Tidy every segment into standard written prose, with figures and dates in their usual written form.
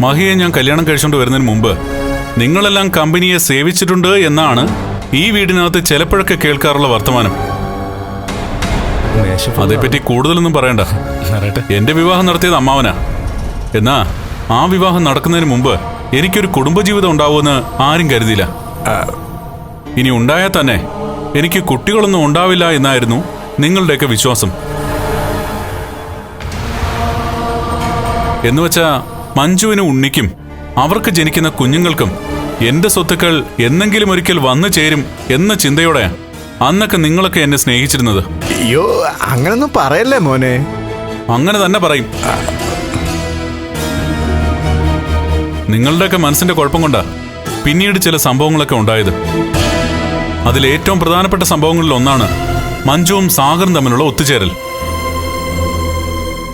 മഹിയെ ഞാൻ കല്യാണം കഴിച്ചുകൊണ്ട് വരുന്നതിന് മുമ്പ് നിങ്ങളെല്ലാം കമ്പനിയെ സേവിച്ചിട്ടുണ്ട് എന്നാണ് ഈ വീടിനകത്ത് ചിലപ്പോഴൊക്കെ കേൾക്കാറുള്ള വർത്തമാനം. അതേപ്പറ്റി കൂടുതലൊന്നും പറയണ്ട. എന്റെ വിവാഹം നടത്തിയത് അമ്മാവനാ. എന്നാ ആ വിവാഹം നടക്കുന്നതിന് മുമ്പ് എനിക്കൊരു കുടുംബജീവിതം ഉണ്ടാവുമെന്ന് ആരും കരുതിയില്ല. ഇനി ഉണ്ടായാൽ തന്നെ എനിക്ക് കുട്ടികളൊന്നും ഉണ്ടാവില്ല എന്നായിരുന്നു നിങ്ങളുടെയൊക്കെ വിശ്വാസം. എന്നുവെച്ചാ മഞ്ജുവിനും ഉണ്ണിക്കും അവർക്ക് ജനിക്കുന്ന കുഞ്ഞുങ്ങൾക്കും എന്റെ സ്വത്തുക്കൾ എന്നെങ്കിലും ഒരിക്കൽ വന്നു ചേരും എന്ന ചിന്തയോടെ അന്നൊക്കെ നിങ്ങളൊക്കെ എന്നെ സ്നേഹിച്ചിരുന്നത്. അയ്യോ, അങ്ങനൊന്നും പറയല്ലേ മോനെ. അങ്ങനെ തന്നെ പറയും. നിങ്ങളുടെയൊക്കെ മനസ്സിന്റെ കുഴപ്പം കൊണ്ടാ പിന്നീട് ചില സംഭവങ്ങളൊക്കെ ഉണ്ടായത്. അതിലേറ്റവും പ്രധാനപ്പെട്ട സംഭവങ്ങളിൽ ഒന്നാണ് മഞ്ജുവും സാഗറും തമ്മിലുള്ള ഒത്തുചേരൽ.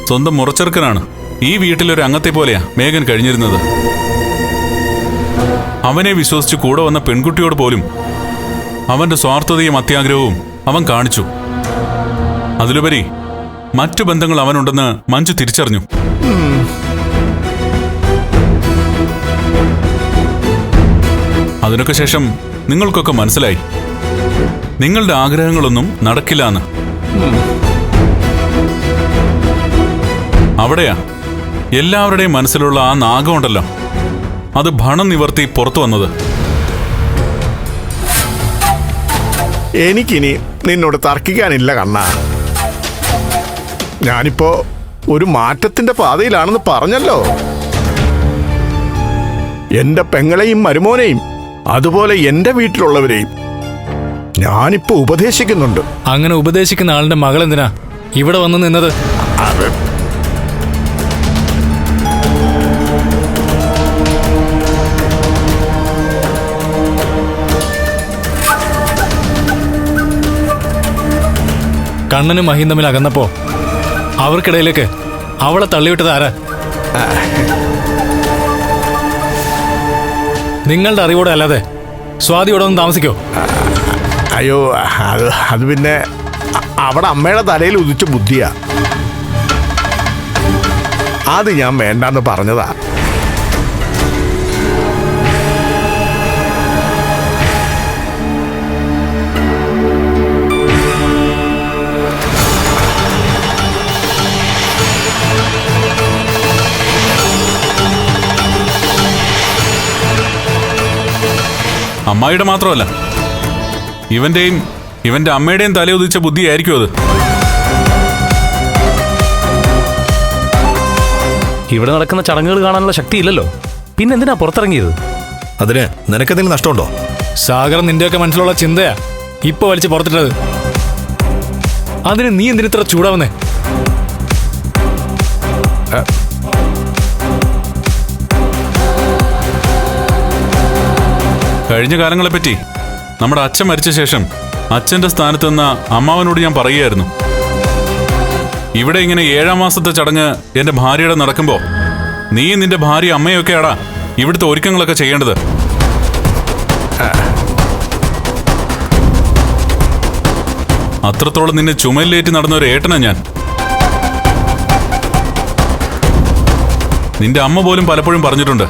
സ്വന്തം മുറച്ചെറുക്കനാണ് ഈ വീട്ടിലൊരു അംഗത്തെ പോലെയാ മേഘൻ കഴിഞ്ഞിരുന്നത്. അവനെ വിശ്വസിച്ച് കൂടെ വന്ന പെൺകുട്ടിയോട് പോലും അവന്റെ സ്വാർത്ഥതയും അത്യാഗ്രഹവും അവൻ കാണിച്ചു. അതിലുപരി മറ്റു ബന്ധങ്ങൾ അവനുണ്ടെന്ന് മഞ്ജു തിരിച്ചറിഞ്ഞു. അതിനൊക്കെ ശേഷം നിങ്ങൾക്കൊക്കെ മനസ്സിലായി നിങ്ങളുടെ ആഗ്രഹങ്ങളൊന്നും നടക്കില്ലാന്ന്. അവിടെയാ എല്ലാവരുടെയും മനസ്സിലുള്ള ആ നാഗമുണ്ടല്ലോ, അത് ഭണം നിവർത്തി പുറത്തു വന്നത്. എനിക്കിനി നിന്നോട് തർക്കിക്കാനില്ല കണ്ണാ. ഞാനിപ്പോ ഒരു മാറ്റത്തിന്റെ പാതയിലാണെന്ന് പറഞ്ഞല്ലോ. എന്റെ പെങ്ങളെയും മരുമോനെയും അതുപോലെ എന്റെ വീട്ടിലുള്ളവരെയും ഞാനിപ്പോ ഉപദേശിക്കുന്നുണ്ട്. അങ്ങനെ ഉപദേശിക്കുന്ന ആളിന്റെ മകൾ എന്തിനാ ഇവിടെ വന്നു നിന്നത്? കണ്ണനും മഹിയും തമ്മിൽ അകന്നപ്പോ അവർക്കിടയിലേക്ക് അവളെ തള്ളിവിട്ടത് ആരാ? നിങ്ങളുടെ അറിവോടെ അല്ലാതെ സ്വാതിയോടെ ഒന്നും താമസിക്കോ? അയ്യോ, അത് പിന്നെ അവിടെ അമ്മയുടെ തലയിൽ ഉദിച്ച ബുദ്ധിയാ. അത് ഞാൻ വേണ്ടാന്ന് പറഞ്ഞതാ. അമ്മായിയുടെ മാത്രമല്ല, ഇവന്റെയും ഇവന്റെ അമ്മയുടെയും തലയുദിച്ച ബുദ്ധിയായിരിക്കും അത്. ഇവിടെ നടക്കുന്ന ചടങ്ങുകൾ കാണാനുള്ള ശക്തി ഇല്ലല്ലോ, പിന്നെന്തിനാ പുറത്തിറങ്ങിയത്? അതിന് നിനക്കെന്തെങ്കിലും നഷ്ടമുണ്ടോ? സാഗർ നിന്റെയൊക്കെ മനസ്സിലുള്ള ചിന്തയാ ഇപ്പൊ വലിച്ച് പുറത്തിട്ടത്. അതിന് നീ എന്തിനിത്ര ചൂടാവുന്നേ? കഴിഞ്ഞ കാലങ്ങളെപ്പറ്റി നമ്മുടെ അച്ഛൻ മരിച്ച ശേഷം അച്ഛന്റെ സ്ഥാനത്ത് നിന്ന അമ്മാവനോട് ഞാൻ പറയുകയായിരുന്നു, ഇവിടെ ഇങ്ങനെ 7-ാം മാസത്തെ ചടങ്ങ് എന്റെ ഭാര്യയുടെ നടക്കുമ്പോ നീ നിന്റെ ഭാര്യ അമ്മയൊക്കെയാടാ ഇവിടുത്തെ ഒരുക്കങ്ങളൊക്കെ ചെയ്യേണ്ടത്. അത്രത്തോളം നിന്നെ ചുമലിലേറ്റി നടന്ന ഒരു ഏട്ടനാ ഞാൻ. നിന്റെ അമ്മ പോലും പലപ്പോഴും പറഞ്ഞിട്ടുണ്ട്,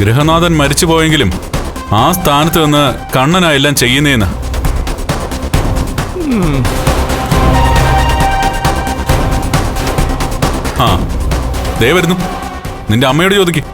ഗൃഹനാഥൻ മരിച്ചു പോയെങ്കിലും ആ സ്ഥാനത്ത് നിന്ന് കണ്ണനാ എല്ലാം ചെയ്യുന്നേന്ന്. ആ, ദേ വരുന്നു. നിന്റെ അമ്മയോട് ചോദിക്കും.